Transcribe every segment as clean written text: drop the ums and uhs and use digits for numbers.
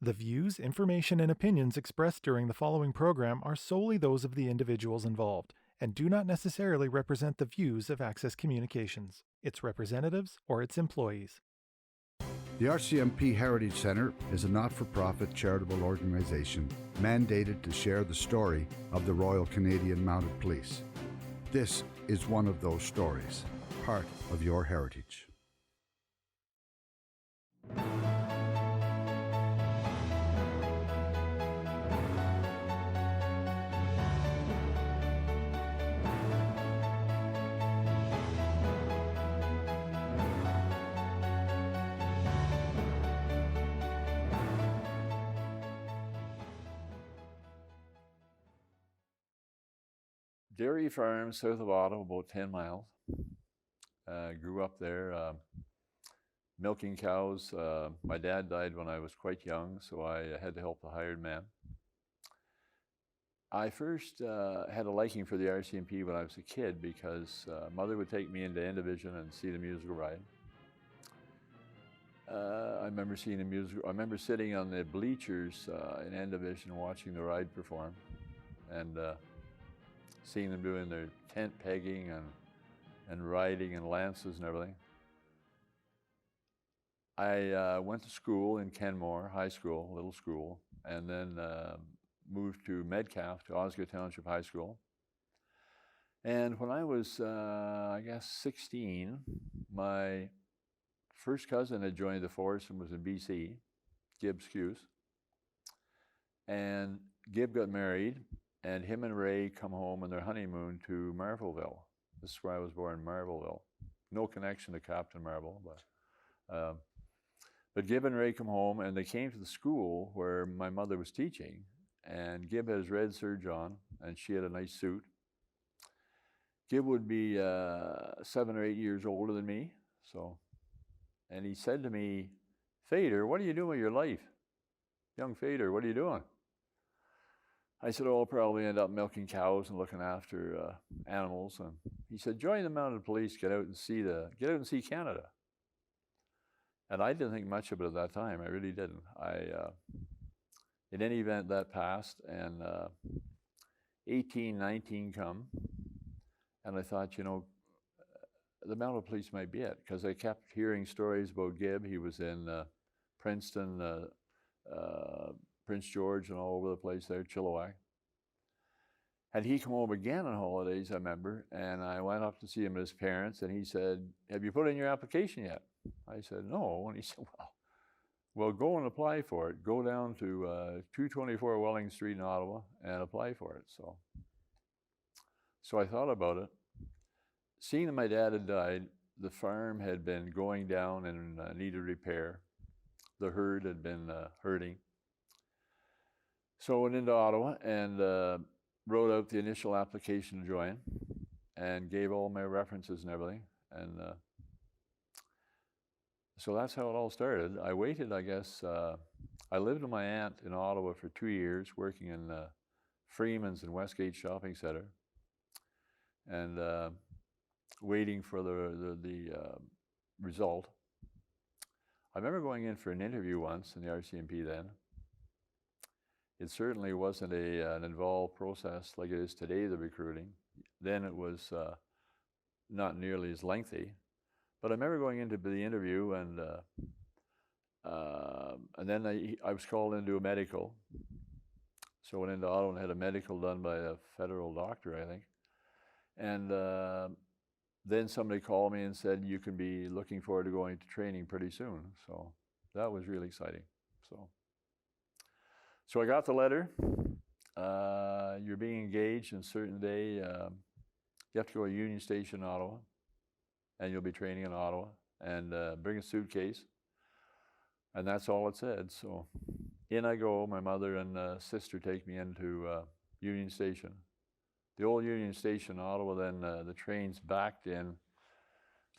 The views, information, and opinions expressed during the following program are solely those of the individuals involved and do not necessarily represent the views of Access Communications, its representatives, or its employees. The RCMP Heritage Centre is a not-for-profit charitable organisation mandated to share the story of the Royal Canadian Mounted Police. This is one of those stories, part of your heritage. Dairy farm south of Ottawa, about 10 miles. Grew up there, milking cows. My dad died when I was quite young, so I had to help the hired man. I first had a liking for the RCMP when I was a kid because mother would take me into N Division and see the musical ride. I remember seeing the musical. I remember sitting on the bleachers in N Division watching the ride perform, and seeing them doing their tent pegging and riding and lances and everything. I went to school in Kenmore High School, little school, and then moved to Metcalfe, to Osgoode Township High School. And when I was, I guess, 16, my first cousin had joined the force and was in BC, Gib Skews. And Gib got married, and him and Ray come home on their honeymoon to Marvelville. This is where I was born, Marvelville. No connection to Captain Marvel, but Gib and Ray come home, and they came to the school where my mother was teaching, and Gib had his red serge on, and she had a nice suit. Gib would be 7 or 8 years older than me, and he said to me, "Fader, what are you doing with your life? Young Fader, what are you doing?" I said, "Oh, I'll probably end up milking cows and looking after animals." And he said, "Join the mounted police, get out and see Canada." And I didn't think much of it at that time. I really didn't. In any event, that passed, and 18, 19 come, and I thought, the mounted police might be it, because I kept hearing stories about Gib. He was in Princeton, Prince George, and all over the place there, Chilliwack. And he come home again on holidays, I remember, and I went up to see him and his parents, and he said, "Have you put in your application yet?" I said, "No." And he said, well, go and apply for it. Go down to 224 Welling Street in Ottawa and apply for it. So I thought about it. Seeing that my dad had died, the farm had been going down and needed repair. The herd had been herding. So I went into Ottawa and wrote out the initial application to join and gave all my references and everything. And so that's how it all started. I waited, I guess, I lived with my aunt in Ottawa for 2 years, working in Freeman's and Westgate Shopping Center, and waiting for the result. I remember going in for an interview once in the RCMP then. It certainly wasn't an involved process like it is today, the recruiting. Then it was not nearly as lengthy. But I remember going into the interview, and then I was called into a medical. So I went into Ottawa and had a medical done by a federal doctor, I think. And then somebody called me and said, "You can be looking forward to going to training pretty soon." So that was really exciting. So I got the letter. You're being engaged in a certain day. You have to go to Union Station in Ottawa, and you'll be training in Ottawa, and bring a suitcase. And that's all it said. So in I go. My mother and sister take me into Union Station. The old Union Station in Ottawa, then the trains backed in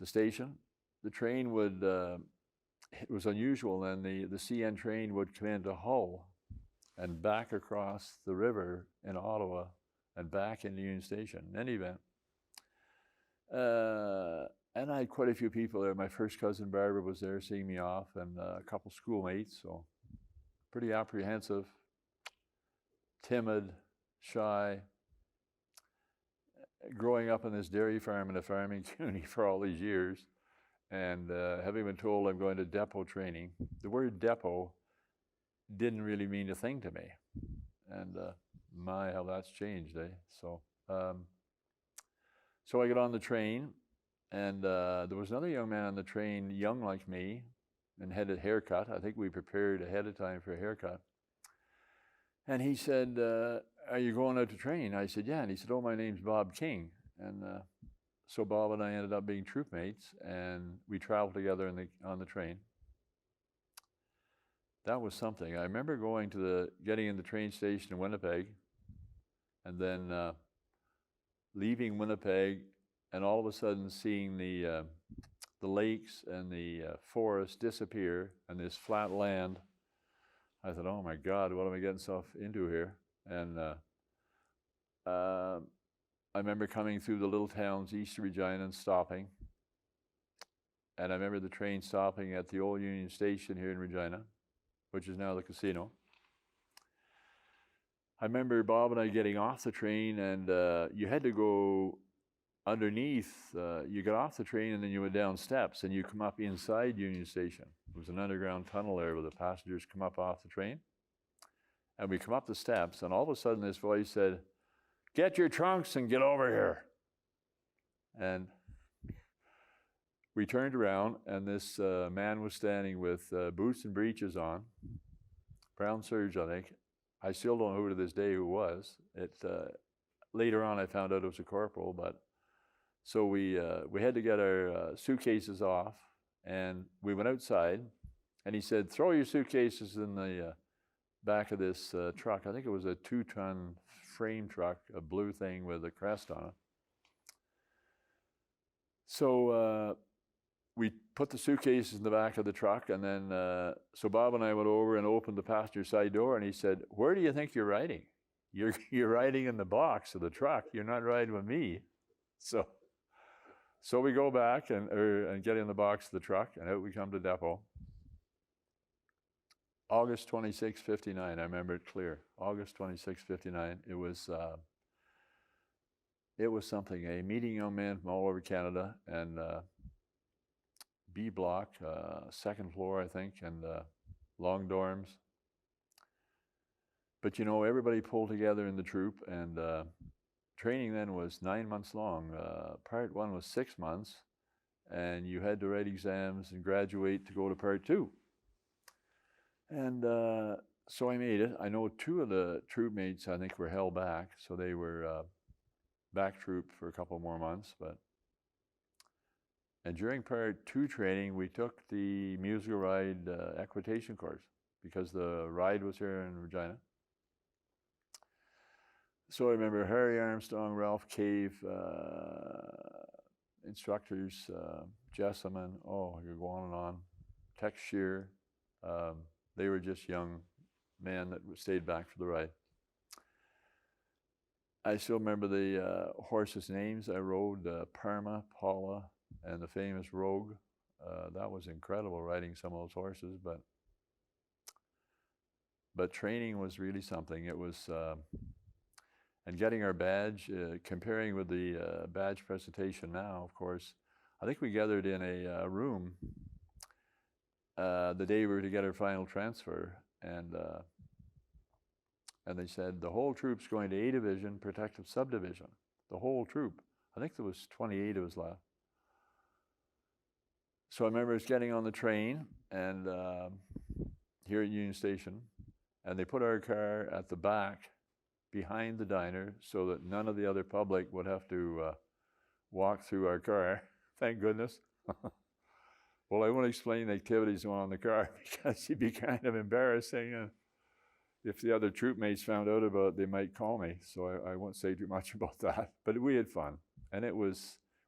the station. The train would, it was unusual then, the CN train would come into Hull and back across the river in Ottawa and back into Union Station. In any event, and I had quite a few people there. My first cousin Barbara was there seeing me off, and a couple schoolmates. So pretty apprehensive, timid, shy. Growing up on this dairy farm in a farming community for all these years, and having been told I'm going to depot training, the word depot didn't really mean a thing to me. And my, how that's changed, eh? So I got on the train, and there was another young man on the train, young like me, and had a haircut. I think we prepared ahead of time for a haircut. And he said, are you going out to train? I said, yeah. And he said, oh, my name's Bob King. And so Bob and I ended up being troop mates, and we traveled together on the train. That was something. I remember getting in the train station in Winnipeg, and then leaving Winnipeg, and all of a sudden seeing the lakes and the forest disappear, and this flat land. I thought, oh my God, what am I getting myself into here? And I remember coming through the little towns east of Regina and stopping. And I remember the train stopping at the old Union Station here in Regina, which is now the casino. I remember Bob and I getting off the train, and you had to go underneath. You got off the train and then you went down steps and you come up inside Union Station. There was an underground tunnel there where the passengers come up off the train. And we come up the steps, and all of a sudden this voice said, get your trunks and get over here. And we turned around, and this man was standing with boots and breeches on, brown serge, I think. I still don't know who to this day who was. Later on I found out it was a corporal, but so we had to get our suitcases off, and we went outside, and he said, throw your suitcases in the back of this truck. I think it was a 2-ton frame truck, a blue thing with a crest on it. So we put the suitcases in the back of the truck, and then so Bob and I went over and opened the passenger side door, and he said, where do you think you're riding? You're riding in the box of the truck. You're not riding with me. So we go back and get in the box of the truck, and out we come to depot. August 26, 59, I remember it clear. August 26, 59, it was something, meeting young men from all over Canada, and B block, second floor, I think, and long dorms. But you know, everybody pulled together in the troop, and training then was 9 months long. Part 1 was 6 months, and you had to write exams and graduate to go to part 2. And so I made it. I know 2 of the troop mates, I think, were held back, so they were back troop for a couple more months. And during part 2 training, we took the musical ride equitation course, because the ride was here in Regina. So I remember Harry Armstrong, Ralph Cave, instructors, Jessamine, you could go on and on, 𝑇ℎ𝑒 they were just young men that stayed back for the ride. I still remember the horses' names I rode, Parma, Paula, and the famous Rogue. That was incredible, riding some of those horses, but training was really something. It was, and getting our badge, comparing with the badge presentation now, of course, I think we gathered in a room the day we were to get our final transfer, and they said the whole troop's going to A Division, Protective Subdivision. The whole troop. I think there was 28 of us left. So I remember us getting on the train, and here at Union Station, and they put our car at the back behind the diner so that none of the other public would have to walk through our car. Thank goodness. Well, I won't explain the activities going on in the car because it'd be kind of embarrassing. And if the other troop mates found out about it, they might call me. So I won't say too much about that. But we had fun. And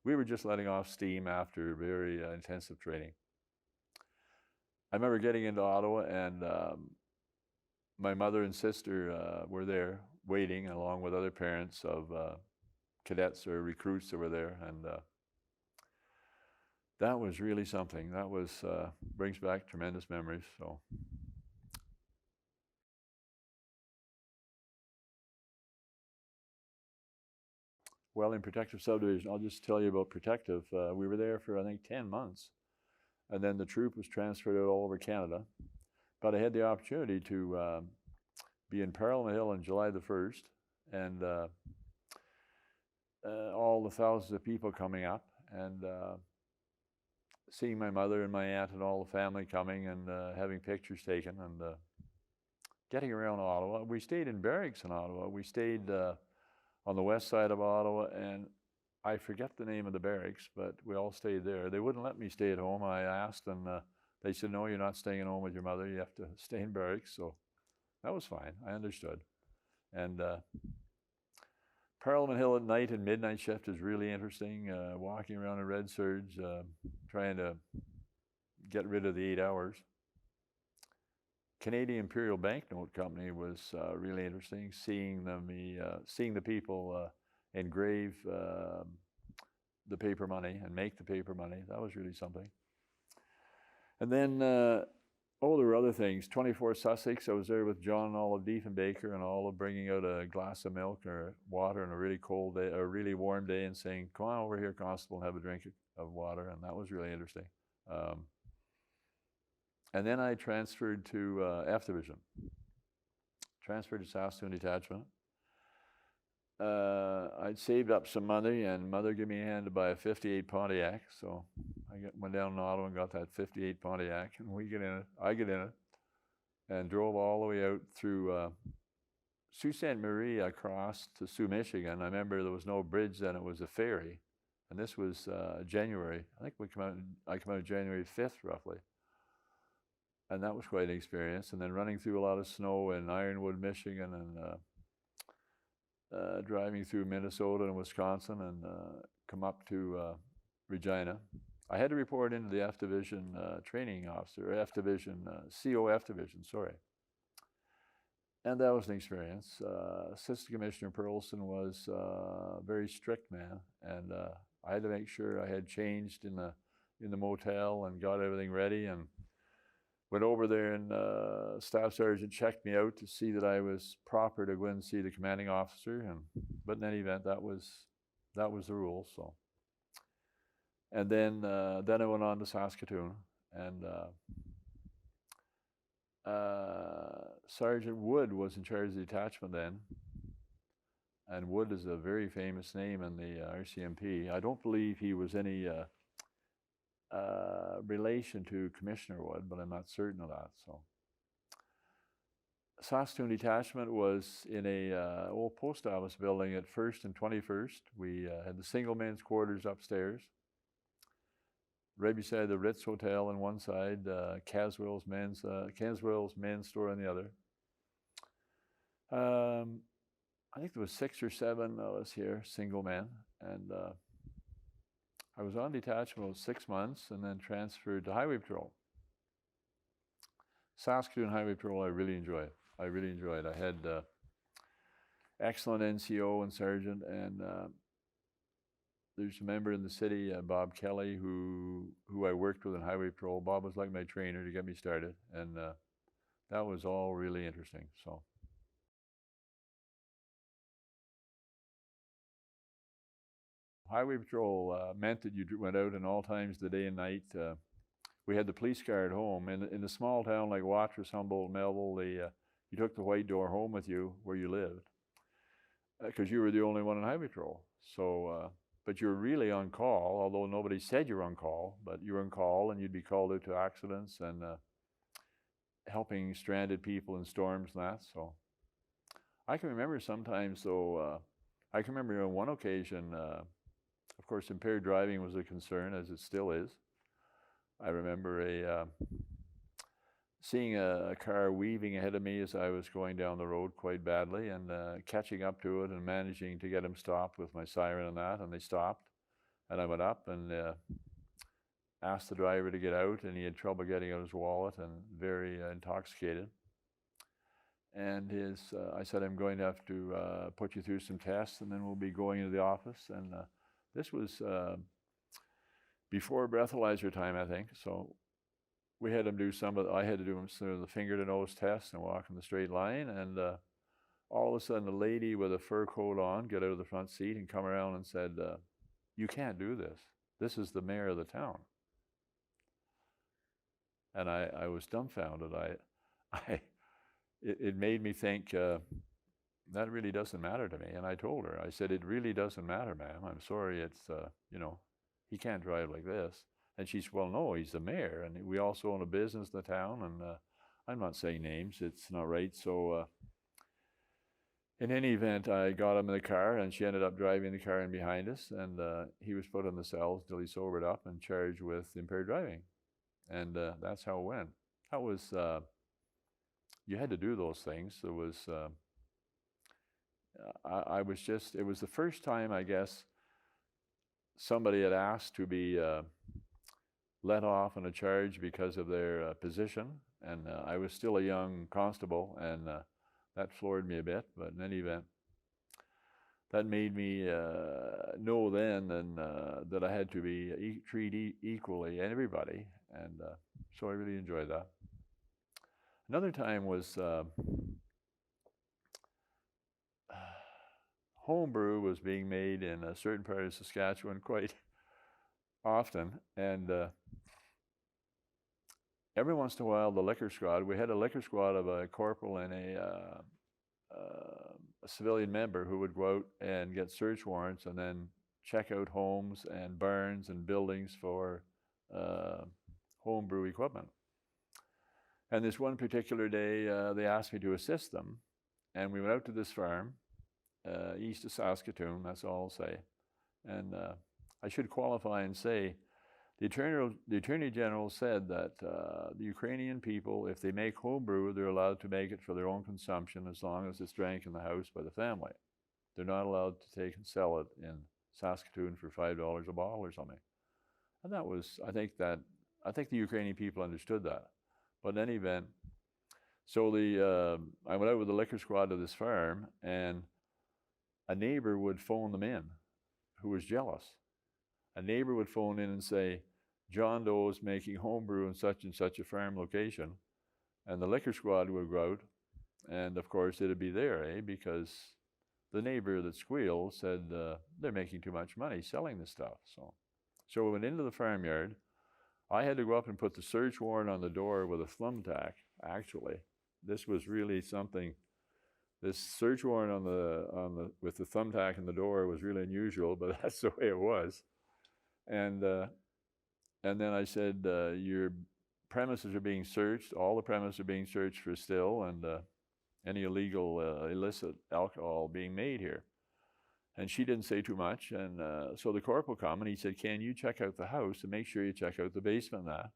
we were just letting off steam after very intensive training. I remember getting into Ottawa, and my mother and sister were there waiting, along with other parents of cadets or recruits that were there. And that was really something. That was brings back tremendous memories. So Well, in protective subdivision, I'll just tell you about protective. We were there for, I think, 10 months. And then the troop was transferred out all over Canada. But I had the opportunity to be in Parliament Hill on July the 1st, and all the thousands of people coming up, and seeing my mother and my aunt and all the family coming, and having pictures taken, and getting around Ottawa. We stayed in barracks in Ottawa. We stayed on the west side of Ottawa, and I forget the name of the barracks, but we all stayed there. They wouldn't let me stay at home. I asked, and they said, no, you're not staying at home with your mother. You have to stay in barracks. So that was fine. I understood. And Parliament Hill at night and midnight shift is really interesting. Walking around in red serge, trying to get rid of the 8 hours. Canadian Imperial Banknote Company was really interesting. Seeing them, seeing the people engrave the paper money and make the paper money. That was really something. And then, there were other things. 24 Sussex, I was there with John and Olive Diefenbaker and Olive bringing out a glass of milk or water on a really cold day, or a really warm day, and saying, come on over here, Constable, and have a drink of water. And that was really interesting. And then I transferred to F Division. Transferred to Saskatoon Detachment. I'd saved up some money, and Mother gave me a hand to buy a 58 Pontiac. So I went down to Ottawa and got that 58 Pontiac, and I get in it, and drove all the way out through Sault Ste. Marie across to Sault, Michigan. I remember there was no bridge then, it was a ferry. And this was January. I think I came out January 5th, roughly. And that was quite an experience. And then running through a lot of snow in Ironwood, Michigan, and driving through Minnesota and Wisconsin, and come up to Regina. I had to report into the F Division training officer, F Division, COF Division, sorry. And that was an experience. Assistant Commissioner Perlson was a very strict man, and I had to make sure I had changed in the motel and got everything ready, and went over there, and Staff Sergeant checked me out to see that I was proper to go in and see the commanding officer. But in any event, that was the rule. So, and then I went on to Saskatoon, and Sergeant Wood was in charge of the detachment then. And Wood is a very famous name in the RCMP. I don't believe he was any relation to Commissioner Wood, but I'm not certain of that. So, Saskatoon Detachment was in a old post office building at 1st and 21st. We had the single men's quarters upstairs, right beside the Ritz Hotel on one side, Caswell's men's store on the other. I think there was 6 or 7 of us here, single men, and I was on detachment about 6 months, and then transferred to Highway Patrol. Saskatoon Highway Patrol, I really enjoyed. I had excellent NCO and sergeant, and there's a member in the city, Bob Kelly, who I worked with in Highway Patrol. Bob was like my trainer to get me started, and that was all really interesting. So. Highway Patrol meant that you went out in all times of the day and night. We had the police car at home. In a small town like Watrous, Humboldt, Melville, you took the white door home with you where you lived, because you were the only one in Highway Patrol. So, but you were really on call, although nobody said you were on call, but you were on call, and you'd be called out to accidents and helping stranded people in storms and that. So I can remember sometimes, though, I can remember on one occasion, of course, impaired driving was a concern, as it still is. I remember seeing a car weaving ahead of me as I was going down the road quite badly, and catching up to it and managing to get him stopped with my siren and that, and they stopped. And I went up and asked the driver to get out, and he had trouble getting out his wallet and very intoxicated. And I said, I'm going to have to put you through some tests, and then we'll be going into the office. And this was before breathalyzer time, I think. So we had him do I had to do some of the finger to nose tests and walk in the straight line. And all of a sudden a lady with a fur coat on get out of the front seat and come around and said, you can't do this. This is the mayor of the town. And I was dumbfounded. It made me think, that really doesn't matter to me. And I told her, I said, it really doesn't matter, ma'am. I'm sorry, it's, you know, he can't drive like this. And she said, well, no, he's the mayor. And we also own a business in the town. And I'm not saying names, it's not right. So in any event, I got him in the car, and she ended up driving the car in behind us. And he was put on the cells until he sobered up and charged with impaired driving. And that's how it went. That was, you had to do those things. There was, I was just, it was the first time, I guess, somebody had asked to be let off on a charge because of their position. And I was still a young constable, and that floored me a bit. But in any event, that made me know then and, that I had to be treat equally everybody. And so I really enjoyed that. Another time was homebrew was being made in a certain part of Saskatchewan quite often. And every once in a while, the liquor squad, we had a liquor squad of a corporal and a civilian member who would go out and get search warrants and then check out homes and barns and buildings for homebrew equipment. And this one particular day, they asked me to assist them. And we went out to this farm, east of Saskatoon, that's all I'll say. And I should qualify and say, the Attorney General said that the Ukrainian people, if they make homebrew, they're allowed to make it for their own consumption as long as it's drank in the house by the family. They're not allowed to take and sell it in Saskatoon for $5 a bottle or something. And that was, I think the Ukrainian people understood that. But in any event, so I went out with the liquor squad to this farm, and a neighbor would phone them in who was jealous. A neighbor would phone in and say, John Doe is making homebrew in such and such a farm location. And the liquor squad would go out, and of course it'd be there, because the neighbor that squealed said they're making too much money selling this stuff. So we went into the farmyard. I had to go up and put the search warrant on the door with a thumbtack, actually. This was really something. This search warrant with the thumbtack on the door was really unusual, but that's the way it was. And then I said, your premises are being searched. All the premises are being searched for still and any illegal, illicit alcohol being made here. And she didn't say too much. And so the corporal come and he said, can you check out the house and make sure you check out the basement and that?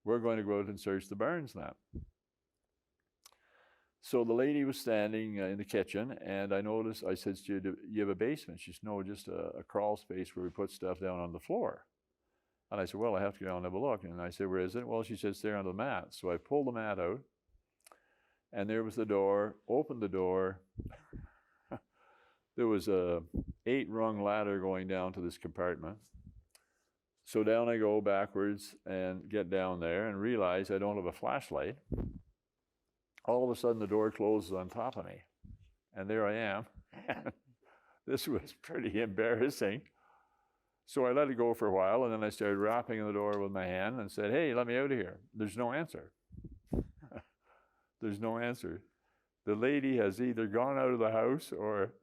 We're going to go out and search the barns now. So the lady was standing in the kitchen, and I noticed, I said, do you have a basement? She said, no, just a crawl space where we put stuff down on the floor. And I said, well, I have to go down and have a look. And I said, where is it? Well, she said, it's there on the mat. So I pulled the mat out, and there was the door, opened the door. There was a 8-rung ladder going down to this compartment. So down I go backwards and get down there and realize I don't have a flashlight. All of a sudden the door closes on top of me. And there I am. This was pretty embarrassing. So I let it go for a while, and then I started rapping on the door with my hand and said, hey, let me out of here. There's no answer. There's no answer. The lady has either gone out of the house or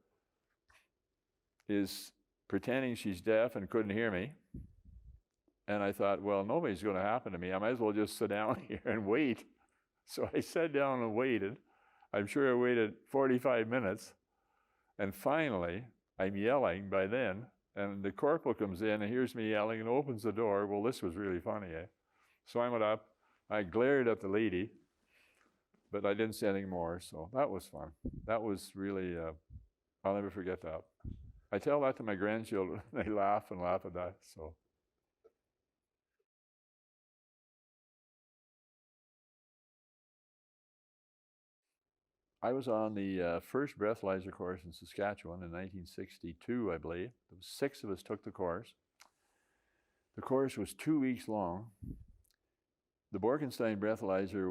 is pretending she's deaf and couldn't hear me. And I thought, well, nobody's going to happen to me. I might as well just sit down here and wait. So I sat down and waited. I'm sure I waited 45 minutes. And finally, I'm yelling by then. And the corporal comes in and hears me yelling and opens the door. Well, this was really funny, eh? So I went up. I glared at the lady, but I didn't say anything more. So that was fun. That was really, I'll never forget that. I tell that to my grandchildren. They laugh and laugh at that. So. I was on the first breathalyzer course in Saskatchewan in 1962, I believe. There was 6 of us took the course. The course was 2 weeks long. The Borkenstein breathalyzer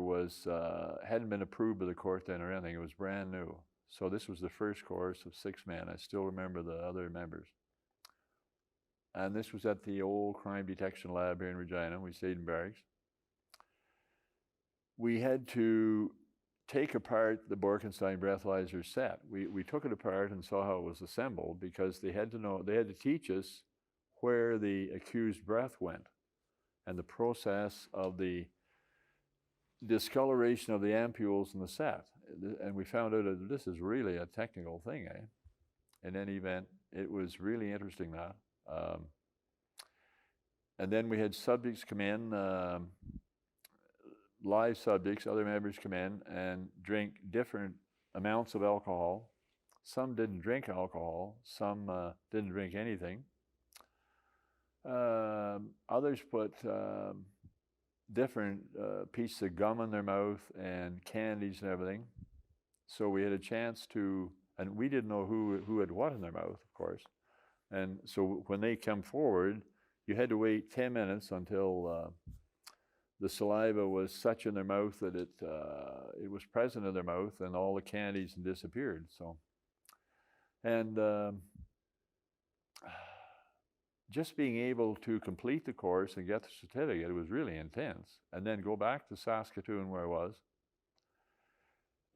hadn't been approved by the court then or anything. It was brand new. So this was the first course of 6 men. I still remember the other members. And this was at the old crime detection lab here in Regina. We stayed in barracks. We had to take apart the Borkenstein breathalyzer set. We took it apart and saw how it was assembled, because they had to teach us where the accused breath went and the process of the discoloration of the ampules in the set. And we found out that this is really a technical thing, eh? In any event, it was really interesting, that. And then we had subjects come in, live subjects, other members come in and drink different amounts of alcohol. Some didn't drink alcohol, some didn't drink anything. Others put different pieces of gum in their mouth and candies and everything. So we had a chance to, and we didn't know who had what in their mouth, of course. And so when they come forward, you had to wait 10 minutes until the saliva was such in their mouth that it was present in their mouth, and all the candies disappeared. So, and just being able to complete the course and get the certificate, it was really intense. And then go back to Saskatchewan, where I was,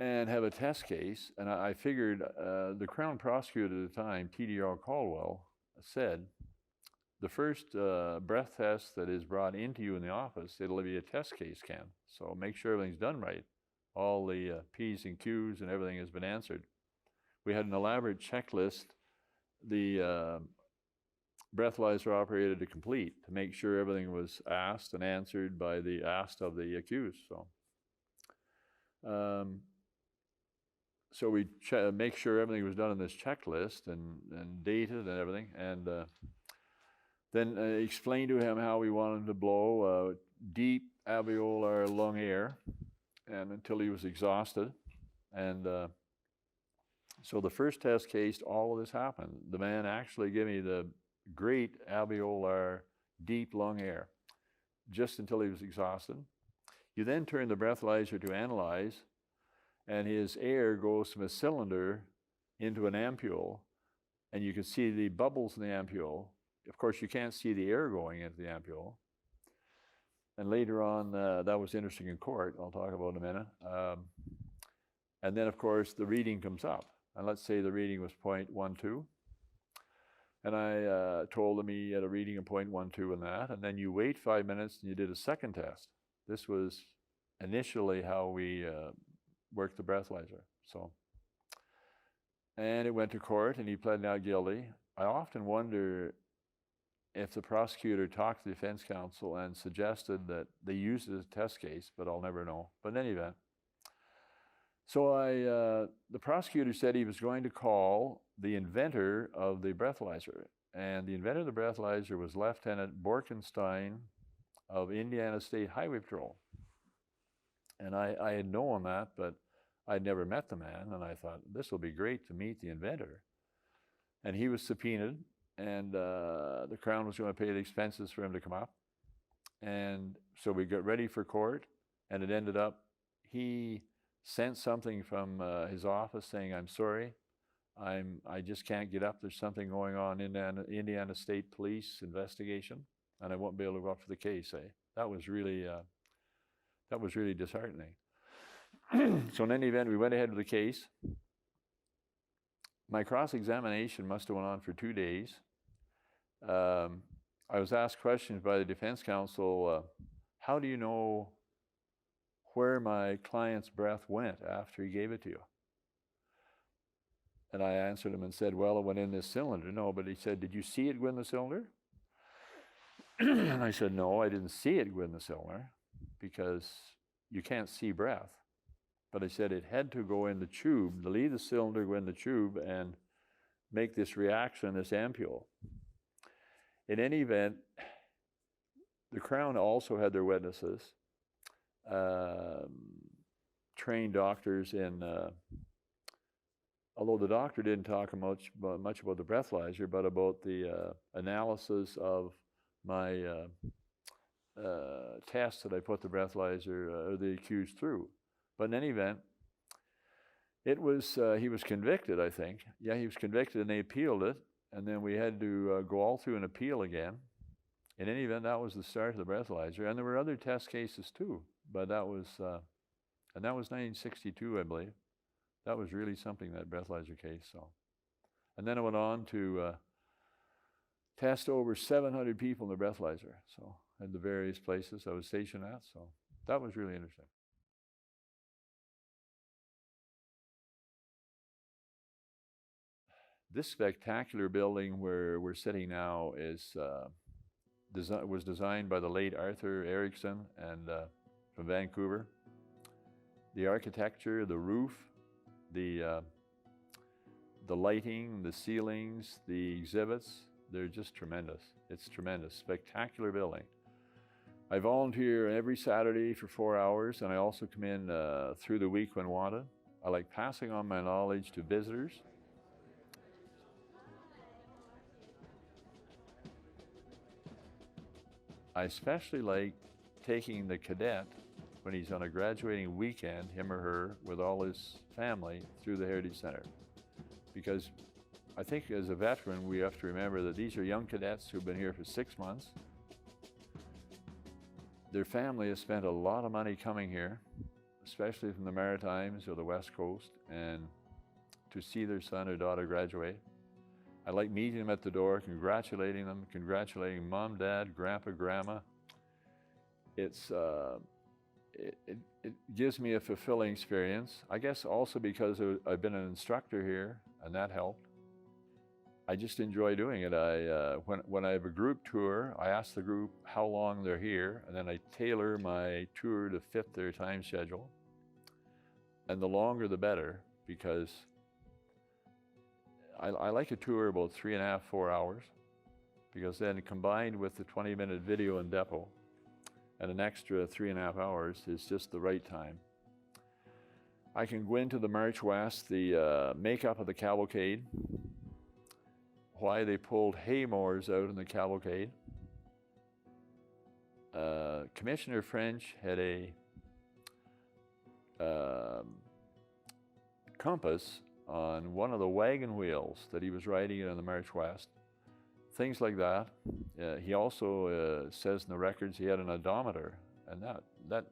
and have a test case. And I figured the Crown prosecutor at the time, T.D.R. Caldwell, said, the first breath test that is brought into you in the office, it'll be a test case, Ken. So make sure everything's done right. All the P's and Q's and everything has been answered. We had an elaborate checklist the breathalyzer operator to complete to make sure everything was asked and answered by the asked of the accused. So we make sure everything was done in this checklist and dated and everything, and then explained to him how we wanted to blow deep alveolar lung air, and until he was exhausted. And so the first test case, all of this happened. The man actually gave me the great alveolar deep lung air, just until he was exhausted. You then turn the breathalyzer to analyze, and his air goes from a cylinder into an ampule, and you can see the bubbles in the ampule. Of course, you can't see the air going into the ampule. And later on, that was interesting in court, I'll talk about in a minute. And then, of course, the reading comes up. And let's say the reading was 0.12. And I told him he had a reading of 0.12 in that. And then you wait 5 minutes and you did a second test. This was initially how we worked the breathalyzer. So, and it went to court and he pled not guilty. I often wonder if the prosecutor talked to the defense counsel and suggested that they use it as a test case, but I'll never know. But in any event, so the prosecutor said he was going to call the inventor of the breathalyzer. And the inventor of the breathalyzer was Lieutenant Borkenstein of Indiana State Highway Patrol. And I had known that, but I'd never met the man. And I thought, this will be great to meet the inventor. And he was subpoenaed, and the Crown was going to pay the expenses for him to come up. And so we got ready for court, and it ended up, he sent something from his office saying, I'm sorry, I just can't get up. There's something going on in Indiana State Police investigation, and I won't be able to go up for the case. That was really disheartening. So in any event, we went ahead with the case. My cross-examination must have went on for 2 days. I was asked questions by the defense counsel, how do you know where my client's breath went after he gave it to you? And I answered him and said, well, it went in this cylinder. No, but he said, did you see it go in the cylinder? And I said, no, I didn't see it go in the cylinder because you can't see breath. But I said it had to go in the tube, to leave the cylinder, go in the tube, and make this reaction, this ampule. In any event, the Crown also had their witnesses, trained doctors in, although the doctor didn't talk much about the breathalyzer, but about the analysis of my test that I put the breathalyzer, or the accused through. But in any event, It was, he was convicted, I think. Yeah, he was convicted and they appealed it. And then we had to go all through an appeal again. In any event, that was the start of the breathalyzer. And there were other test cases too. But that was, and that was 1962, I believe. That was really something, that breathalyzer case. So, and then I went on to test over 700 people in the breathalyzer. So, at the various places I was stationed at. So, that was really interesting. This spectacular building where we're sitting now is was designed by the late Arthur Erickson and from Vancouver. The architecture, the roof, the lighting, the ceilings, the exhibits, they're just tremendous. It's tremendous, spectacular building. I volunteer every Saturday for 4 hours, and I also come in through the week when wanted. I like passing on my knowledge to visitors. I especially like taking the cadet when he's on a graduating weekend, him or her, with all his family through the Heritage Center. Because I think as a veteran, we have to remember that these are young cadets who've been here for 6 months. Their family has spent a lot of money coming here, especially from the Maritimes or the West Coast, and to see their son or daughter graduate. I like meeting them at the door, congratulating them, congratulating mom, dad, grandpa, grandma. It gives me a fulfilling experience. I guess also because I've been an instructor here, and that helped. I just enjoy doing it. When I have a group tour, I ask the group how long they're here, and then I tailor my tour to fit their time schedule. And the longer the better, because I like a tour about 3.5, 4 hours, because then combined with the 20-minute video in depot and an extra 3.5 hours is just the right time. I can go into the March West, the makeup of the cavalcade, why they pulled hay mowers out in the cavalcade. Commissioner French had a compass on one of the wagon wheels that he was riding in the March West. Things like that. He also says in the records he had an odometer, and that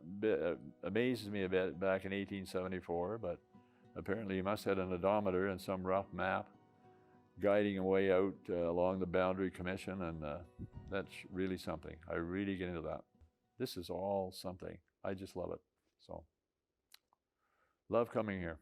amazes me a bit back in 1874, but apparently he must have had an odometer and some rough map guiding a way out along the Boundary Commission, and that's really something. I really get into that. This is all something. I just love it. So, love coming here.